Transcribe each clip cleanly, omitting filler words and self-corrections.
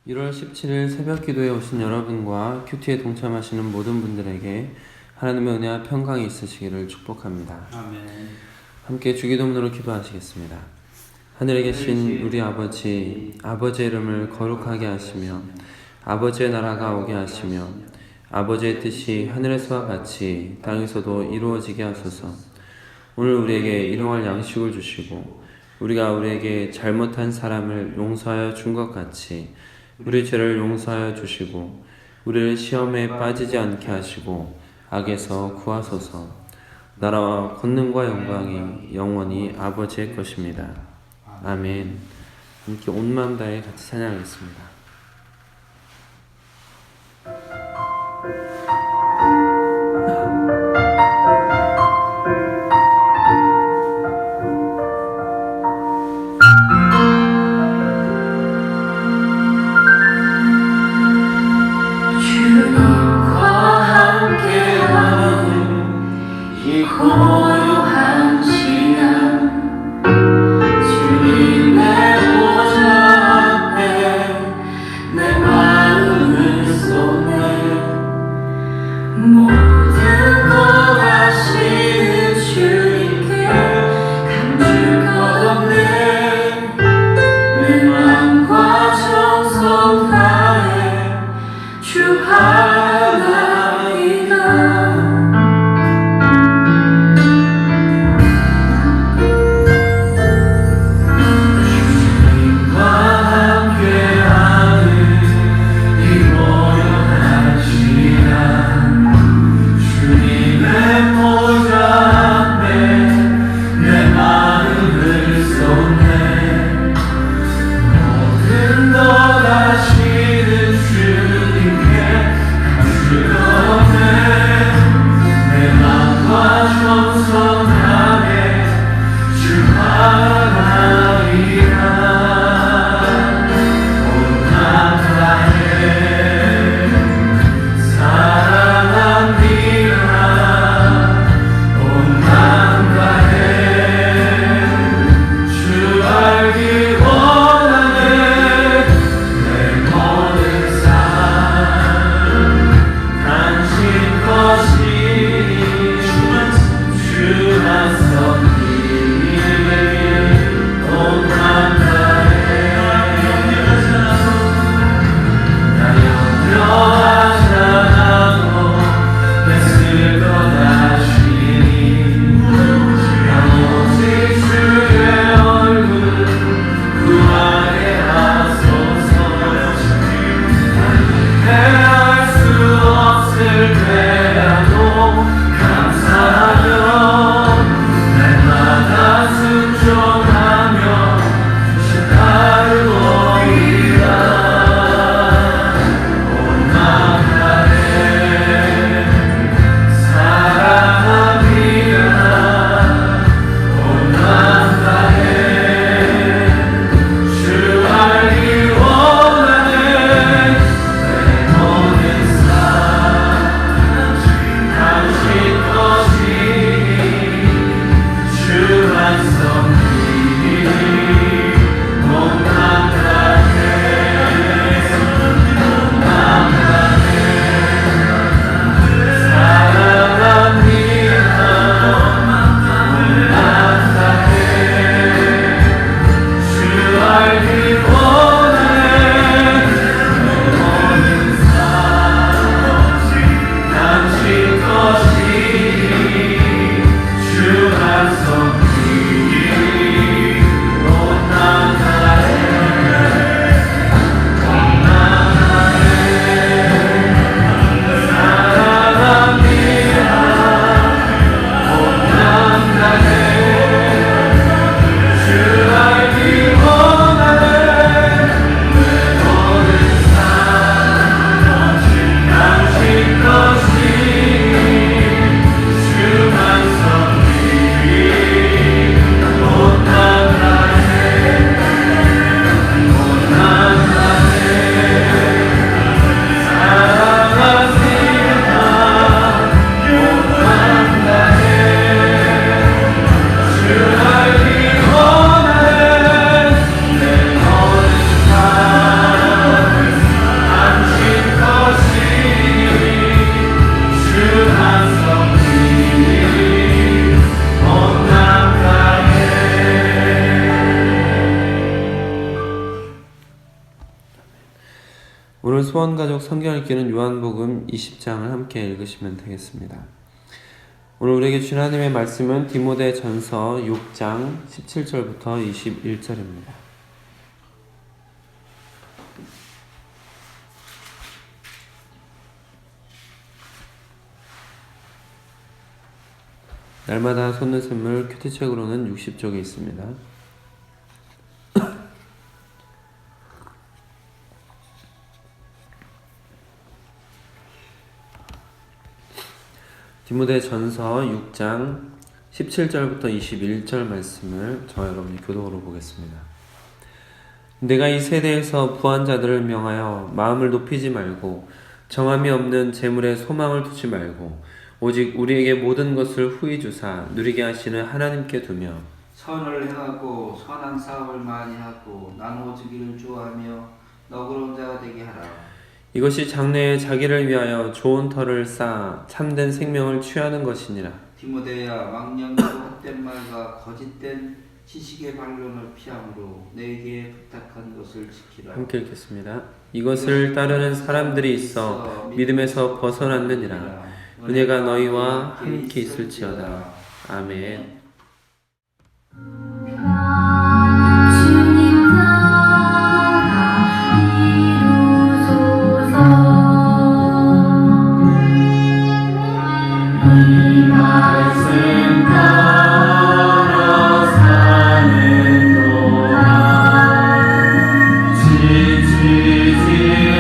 1월 17일 새벽 기도에 오신 여러분과 큐티에 동참하시는 모든 분들에게 하나님의 은혜와 평강이 있으시기를 축복합니다. 아멘. 함께 주기도문으로 기도하시겠습니다. 하늘에 계신 우리 아버지, 아버지의 이름을 거룩하게 하시며 아버지의 나라가 오게 하시며 아버지의 뜻이 하늘에서와 같이 땅에서도 이루어지게 하소서. 오늘 우리에게 일용할 양식을 주시고 우리가 우리에게 잘못한 사람을 용서하여 준 것 같이 우리 죄를 용서하여 주시고 우리를 시험에 빠지지 않게 하시고 악에서 구하소서. 나라와 권능과 영광이 영원히 아버지의 것입니다. 아멘. 함께 온 마음 다해 같이 찬양하겠습니다. 고요한 시간 주님의 보좌 앞에 오늘 소원가족 성경 읽기는 요한복음 20장을 함께 읽으시면 되겠습니다. 오늘 우리에게 주신 하나님의 말씀은 디모데전서 6장 17절부터 21절입니다. 날마다 솟는 샘물 큐티책으로는 60쪽에 있습니다. 디모데전서 6장 17절부터 21절 말씀을 저와 여러분이 교독으로 보겠습니다. 내가 이 세대에서 부한 자들을 명하여 마음을 높이지 말고 정함이 없는 재물에 소망을 두지 말고 오직 우리에게 모든 것을 후히 주사 누리게 하시는 하나님께 두며 선을 행하고 선한 사업을 많이 하고 나누어 주기를 좋아하며 너그러운 자가 되게 하라. 이것이 장래에 자기를 위하여 좋은 터를 쌓아 참된 생명을 취하는 것이니라. 디모데야, 망령되고 헛된 말과 거짓된 지식의 반론을 피함으로 내게 부탁한 것을 지키라. 함께 읽겠습니다. 이것을 따르는 사람들이 있어 믿음에서 벗어났느니라. 은혜가 너희와 함께 있을지어다. 아멘. 주님 나라 이루소서. 이 말씀 따라 사는 동안 지치지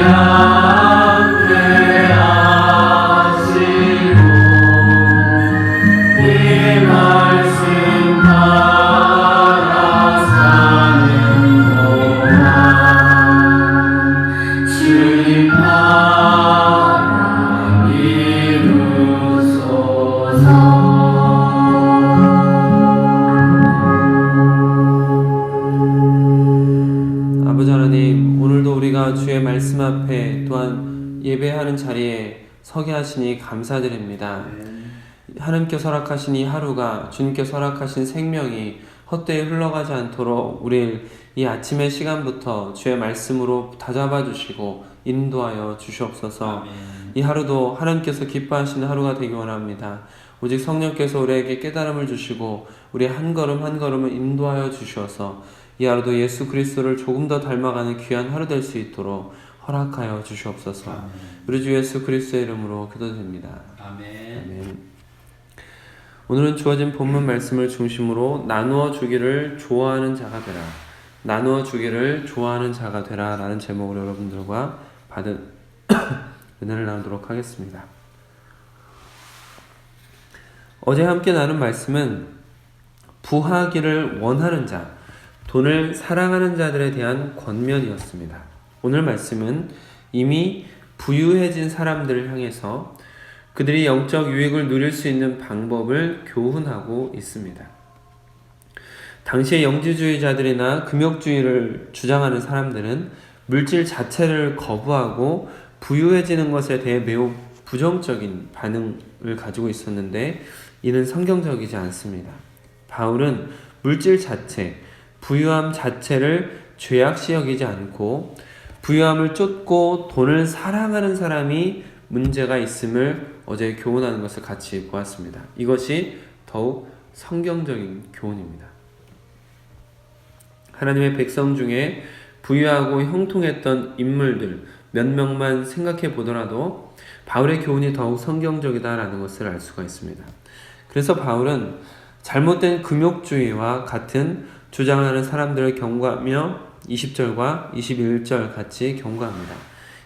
않게 하시고 이 말씀 따라 사는 동안 주님 나라 이루소서. 아버지 하나님, 오늘도 우리가 주의 말씀 앞에 또한 예배하는 자리에 서게 하시니 감사드립니다. 하나님께서 허락하신 이 하루가 주님께서 허락하신 생명이 헛되이 흘러가지 않도록 우리를 이 아침의 시간부터 주의 말씀으로 다잡아 주시고 인도하여 주시옵소서. 이 하루도 하나님께서 기뻐하시는 하루가 되기 원합니다. 오직 성령께서 우리에게 깨달음을 주시고 우리 한 걸음 한 걸음을 인도하여 주셔서 이 하루도 예수 그리스도를 조금 더 닮아가는 귀한 하루 될 수 있도록 허락하여 주시옵소서. 우리 주 예수 그리스도의 이름으로 기도드립니다. 아멘. 오늘은 주어진 본문 말씀을 중심으로 나누어 주기를 좋아하는 자가 되라. 나누어 주기를 좋아하는 자가 되라 라는 제목으로 여러분들과 받은 은혜를 나누도록 하겠습니다. 어제 함께 나눈 말씀은 부하기를 원하는 자, 돈을 사랑하는 자들에 대한 권면이었습니다. 오늘 말씀은 이미 부유해진 사람들을 향해서 그들이 영적 유익을 누릴 수 있는 방법을 교훈하고 있습니다. 당시의 영지주의자들이나 금욕주의를 주장하는 사람들은 물질 자체를 거부하고 부유해지는 것에 대해 매우 부정적인 반응을 가지고 있었는데 이는 성경적이지 않습니다. 바울은 물질 자체, 부유함 자체를 죄악시 여기지 않고 부유함을 쫓고 돈을 사랑하는 사람이 문제가 있음을 어제 교훈하는 것을 같이 보았습니다. 이것이 더욱 성경적인 교훈입니다. 하나님의 백성 중에 부유하고 형통했던 인물들 몇 명만 생각해 보더라도 바울의 교훈이 더욱 성경적이다라는 것을 알 수가 있습니다. 그래서 바울은 잘못된 금욕주의와 같은 주장하는 사람들을 경고하며 20절과 21절 같이 경고합니다.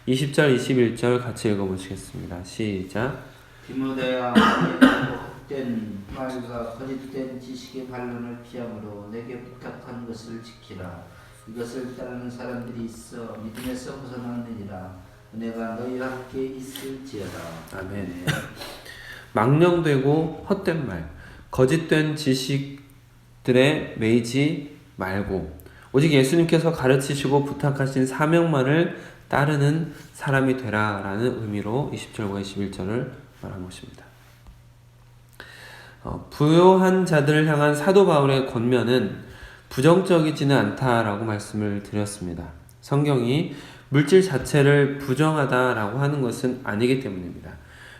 20절, 21절 같이 읽어보시겠습니다. 시작. 디모데야, 헛된 말과 거짓된 지식의 반론을 피함으로 내게 부탁한 것을 지키라. 이것을 따르는 사람들이 있어 믿음에서 벗어났느니라. 은혜가 너희와 함께 있을지어다. 아멘. 망령되고 헛된 말, 거짓된 지식들에 매이지 말고 오직 예수님께서 가르치시고 부탁하신 사명만을 따르는 사람이 되라라는 의미로 20절과 21절을 말한 것입니다. 부요한 자들을 향한 사도 바울의 권면은 부정적이지는 않다라고 말씀을 드렸습니다. 성경이 물질 자체를 부정하다라고 하는 것은 아니기 때문입니다.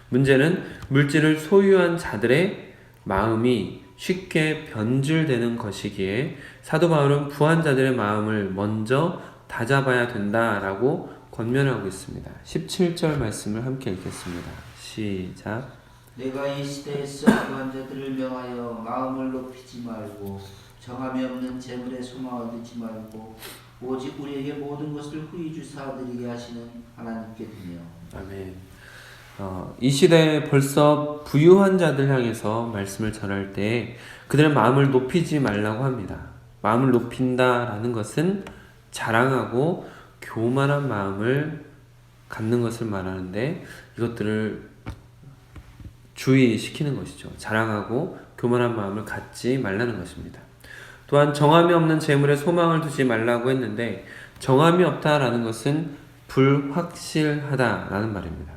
문제는 물질을 소유한 자들의 마음이 쉽게 변질되는 것이기에 사도 바울은 부한 자들의 마음을 먼저 다잡아야 된다라고 권면하고 있습니다. 17절 말씀을 함께 읽겠습니다. 시작. 내가 이 시대에서 부한 자들을 명하여 마음을 높이지 말고 정함이 없는 재물에 소망을 두지 말고 오직 우리에게 모든 것을 후히 주사 드리게 하시는 하나님께 드리며. 아멘. 이 시대에 벌써 부유한 자들 향해서 말씀을 전할 때 그들의 마음을 높이지 말라고 합니다. 마음을 높인다라는 것은 자랑하고 교만한 마음을 갖는 것을 말하는데 이것들을 주의시키는 것이죠. 자랑하고 교만한 마음을 갖지 말라는 것입니다. 또한 정함이 없는 재물에 소망을 두지 말라고 했는데 정함이 없다라는 것은 불확실하다라는 말입니다.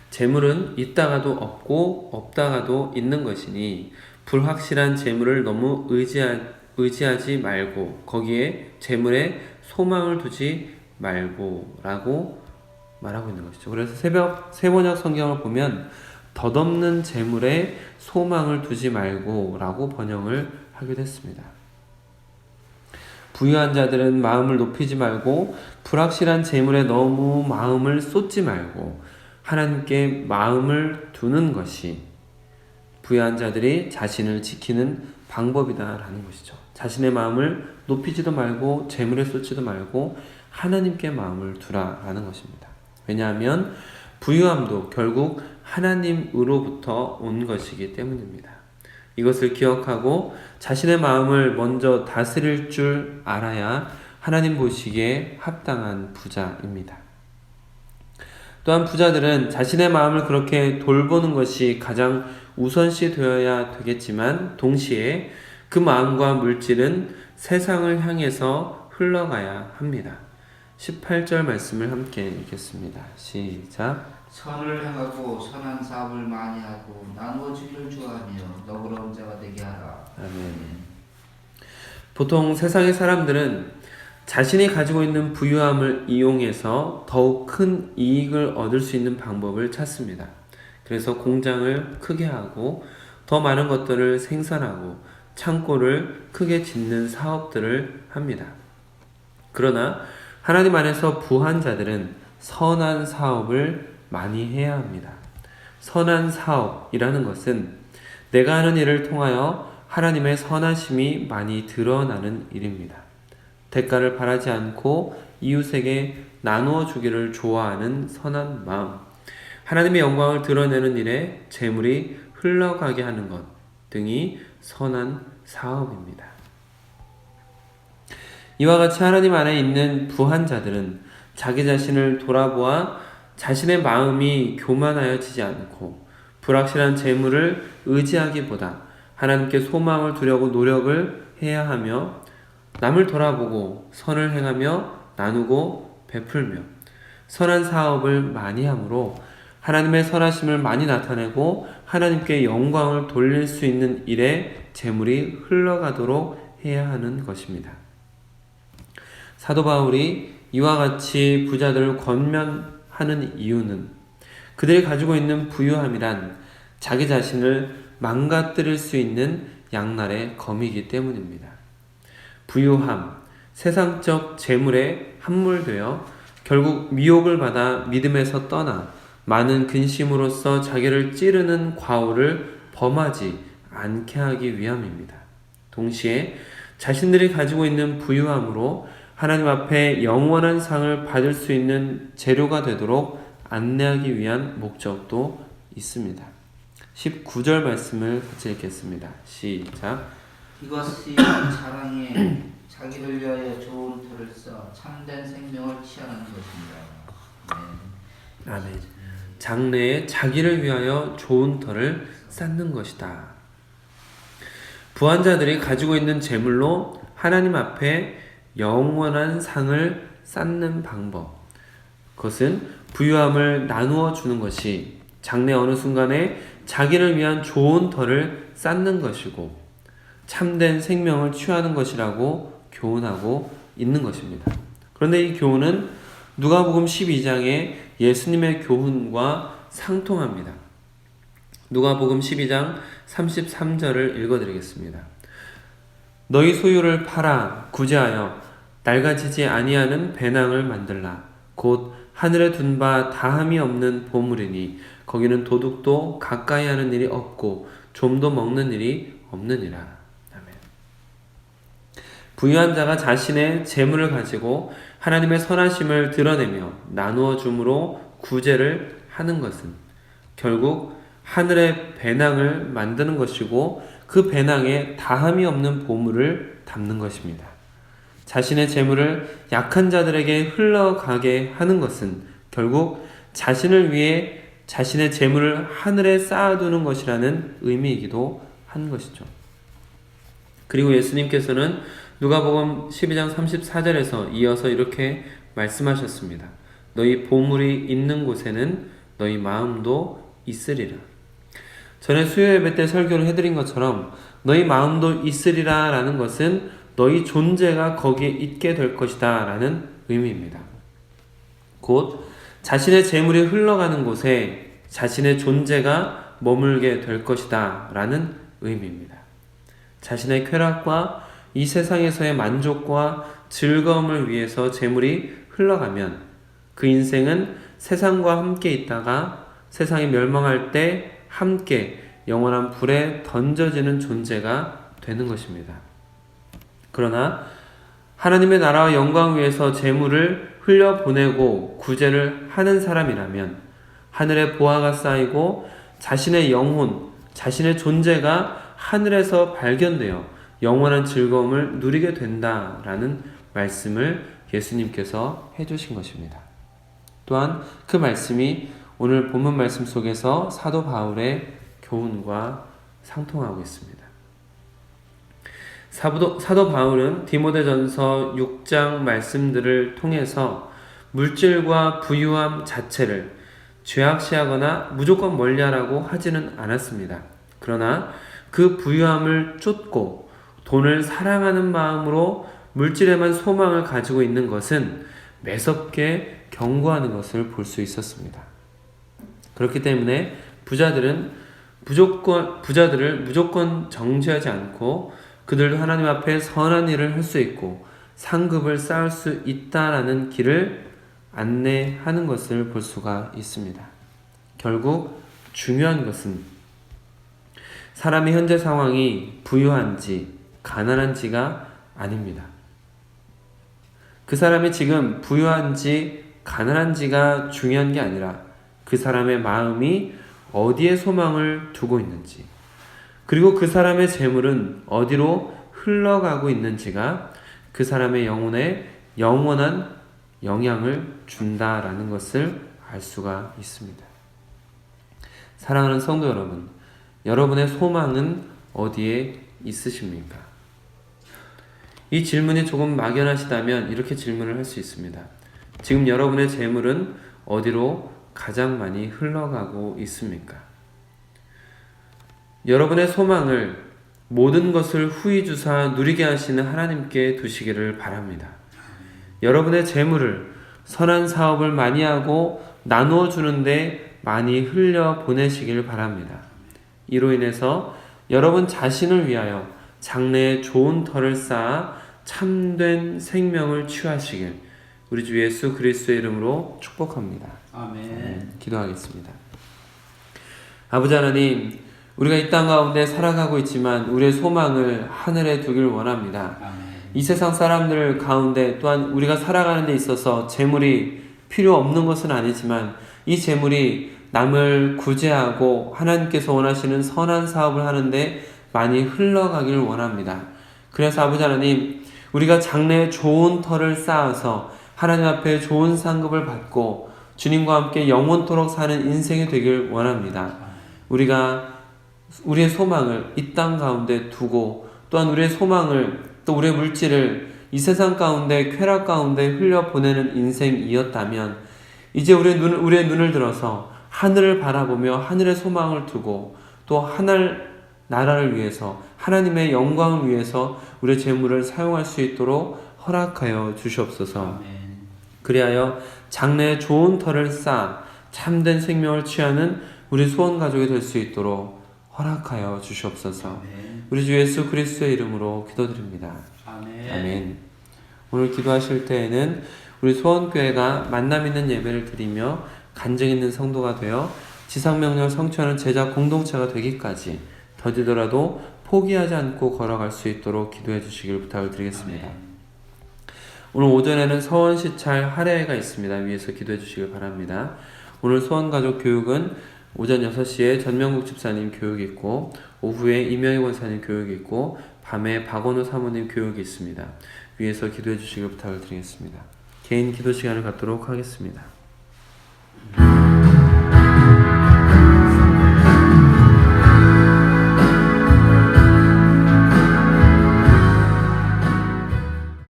재물은 있다가도 없고 없다가도 있는 것이니 불확실한 재물을 너무 의지하지 말고 거기에 재물에 소망을 두지 말고 라고 말하고 있는 것이죠. 그래서 세번역 성경을 보면 덧없는 재물에 소망을 두지 말고 라고 번역을 하기도 했습니다. 부유한 자들은 마음을 높이지 말고 불확실한 재물에 너무 마음을 쏟지 말고 하나님께 마음을 두는 것이 부유한 자들이 자신을 지키는 방법이다라는 것이죠. 자신의 마음을 높이지도 말고 재물에 쏟지도 말고 하나님께 마음을 두라라는 것입니다. 왜냐하면 부유함도 결국 하나님으로부터 온 것이기 때문입니다. 이것을 기억하고 자신의 마음을 먼저 다스릴 줄 알아야 하나님 보시기에 합당한 부자입니다. 또한 부자들은 자신의 마음을 그렇게 돌보는 것이 가장 우선시 되어야 되겠지만 동시에 그 마음과 물질은 세상을 향해서 흘러가야 합니다. 18절 말씀을 함께 읽겠습니다. 시작. 선을 행하고 선한 사업을 많이 하고 나누어 주기를 좋아하며 너그러운 자가 되게 하라. 아멘. 보통 세상의 사람들은 자신이 가지고 있는 부유함을 이용해서 더욱 큰 이익을 얻을 수 있는 방법을 찾습니다. 그래서 공장을 크게 하고 더 많은 것들을 생산하고 창고를 크게 짓는 사업들을 합니다. 그러나 하나님 안에서 부한 자들은 선한 사업을 많이 해야 합니다. 선한 사업이라는 것은 내가 하는 일을 통하여 하나님의 선하심이 많이 드러나는 일입니다. 대가를 바라지 않고 이웃에게 나누어 주기를 좋아하는 선한 마음, 하나님의 영광을 드러내는 일에 재물이 흘러가게 하는 것 등이 선한 사업입니다. 이와 같이 하나님 안에 있는 부한 자들은 자기 자신을 돌아보아 자신의 마음이 교만하여지지 않고 불확실한 재물을 의지하기보다 하나님께 소망을 두려고 노력을 해야 하며 남을 돌아보고 선을 행하며 나누고 베풀며 선한 사업을 많이 함으로 하나님의 선하심을 많이 나타내고 하나님께 영광을 돌릴 수 있는 일에 재물이 흘러가도록 해야 하는 것입니다. 사도 바울이 이와 같이 부자들을 권면하는 이유는 그들이 가지고 있는 부유함이란 자기 자신을 망가뜨릴 수 있는 양날의 검이기 때문입니다. 부유함, 세상적 재물에 함몰되어 결국 미혹을 받아 믿음에서 떠나 많은 근심으로써 자기를 찌르는 과오를 범하지 않게 하기 위함입니다. 동시에 자신들이 가지고 있는 부유함으로 하나님 앞에 영원한 상을 받을 수 있는 재료가 되도록 안내하기 위한 목적도 있습니다. 19절 말씀을 같이 읽겠습니다. 시작. 이것이 자랑에 자기를 위하여 좋은 터를 쌓아 참된 생명을 취하는 것입니다. 아멘. 장래에 자기를 위하여 좋은 터를 쌓는 것이다. 부한 자들이 가지고 있는 재물로 하나님 앞에 영원한 상을 쌓는 방법, 그것은 부유함을 나누어 주는 것이 장래 어느 순간에 자기를 위한 좋은 터를 쌓는 것이고 참된 생명을 취하는 것이라고 교훈하고 있는 것입니다. 그런데 이 교훈은 누가복음 12장의 예수님의 교훈과 상통합니다. 누가복음 12장 33절을 읽어드리겠습니다. 너희 소유를 팔아 구제하여 낡아지지 아니하는 배낭을 만들라. 곧 하늘에 둔 바 다함이 없는 보물이니 거기는 도둑도 가까이 하는 일이 없고 좀도 먹는 일이 없느니라. 아멘. 부유한 자가 자신의 재물을 가지고 하나님의 선하심을 드러내며 나누어 줌으로 구제를 하는 것은 결국 하늘의 배낭을 만드는 것이고 그 배낭에 다함이 없는 보물을 담는 것입니다. 자신의 재물을 약한 자들에게 흘러가게 하는 것은 결국 자신을 위해 자신의 재물을 하늘에 쌓아두는 것이라는 의미이기도 한 것이죠. 그리고 예수님께서는 누가복음 12장 34절에서 이어서 이렇게 말씀하셨습니다. 너희 보물이 있는 곳에는 너희 마음도 있으리라. 전에 수요 예배 때 설교를 해드린 것처럼 너희 마음도 있으리라 라는 것은 너희 존재가 거기에 있게 될 것이다 라는 의미입니다. 곧 자신의 재물이 흘러가는 곳에 자신의 존재가 머물게 될 것이다 라는 의미입니다. 자신의 쾌락과 이 세상에서의 만족과 즐거움을 위해서 재물이 흘러가면 그 인생은 세상과 함께 있다가 세상이 멸망할 때 함께 영원한 불에 던져지는 존재가 되는 것입니다. 그러나 하나님의 나라와 영광 위해서 재물을 흘려보내고 구제를 하는 사람이라면 하늘에 보화가 쌓이고 자신의 영혼, 자신의 존재가 하늘에서 발견되어 영원한 즐거움을 누리게 된다라는 말씀을 예수님께서 해주신 것입니다. 또한 그 말씀이 오늘 본문 말씀 속에서 사도 바울의 교훈과 상통하고 있습니다. 사도 바울은 디모데전서 6장 말씀들을 통해서 물질과 부유함 자체를 죄악시하거나 무조건 멀리하라고 하지는 않았습니다. 그러나 그 부유함을 쫓고 돈을 사랑하는 마음으로 물질에만 소망을 가지고 있는 것은 매섭게 경고하는 것을 볼 수 있었습니다. 그렇기 때문에 부자들을 무조건 정죄하지 않고 그들도 하나님 앞에 선한 일을 할 수 있고 상급을 쌓을 수 있다라는 길을 안내하는 것을 볼 수가 있습니다. 결국 중요한 것은 사람의 현재 상황이 부유한지 가난한지가 아닙니다. 그 사람이 지금 부유한지 가난한지가 중요한 게 아니라 그 사람의 마음이 어디에 소망을 두고 있는지, 그리고 그 사람의 재물은 어디로 흘러가고 있는지가 그 사람의 영혼에 영원한 영향을 준다라는 것을 알 수가 있습니다. 사랑하는 성도 여러분, 여러분의 소망은 어디에 있으십니까? 이 질문이 조금 막연하시다면 이렇게 질문을 할 수 있습니다. 지금 여러분의 재물은 어디로 가장 많이 흘러가고 있습니까? 여러분의 소망을 모든 것을 후히 주사 누리게 하시는 하나님께 두시기를 바랍니다. 여러분의 재물을 선한 사업을 많이 하고 나누어 주는데 많이 흘려 보내시길 바랍니다. 이로 인해서 여러분 자신을 위하여 장래에 좋은 터를 쌓아 참된 생명을 취하시길 우리 주 예수 그리스도의 이름으로 축복합니다. 아멘. 기도하겠습니다. 아버지 하나님, 우리가 이 땅 가운데 살아가고 있지만 우리의 소망을 하늘에 두길 원합니다. 아멘. 이 세상 사람들 가운데 또한 우리가 살아가는 데 있어서 재물이 필요 없는 것은 아니지만 이 재물이 남을 구제하고 하나님께서 원하시는 선한 사업을 하는데 많이 흘러가길 원합니다. 그래서 아버지 하나님, 우리가 장래에 좋은 터를 쌓아서 하나님 앞에 좋은 상급을 받고 주님과 함께 영원토록 사는 인생이 되길 원합니다. 우리가 우리의 소망을 이 땅 가운데 두고 또한 우리의 소망을 또 우리의 물질을 이 세상 가운데 쾌락 가운데 흘려보내는 인생이었다면 이제 우리의 눈을 들어서 하늘을 바라보며 하늘의 소망을 두고 또 하늘 나라를 위해서 하나님의 영광을 위해서 우리의 재물을 사용할 수 있도록 허락하여 주시옵소서. 아멘. 그리하여 장래에 좋은 터를 쌓아 참된 생명을 취하는 우리 소원 가족이 될 수 있도록 허락하여 주시옵소서. 아멘. 우리 주 예수 그리스도의 이름으로 기도드립니다. 아멘. 아멘. 오늘 기도하실 때에는 우리 소원교회가 만남 있는 예배를 드리며 간증 있는 성도가 되어 지상명령을 성취하는 제자 공동체가 되기까지 더디더라도 포기하지 않고 걸어갈 수 있도록 기도해 주시길 부탁을 드리겠습니다. 아멘. 오늘 오전에는 서원 시찰 할애가 있습니다. 위에서 기도해 주시길 바랍니다. 오늘 소원가족 교육은 오전 6시에 전명국 집사님 교육이 있고 오후에 이명희 권사님 교육이 있고 밤에 박원우 사모님 교육이 있습니다. 위에서 기도해 주시길 부탁을 드리겠습니다. 개인 기도 시간을 갖도록 하겠습니다.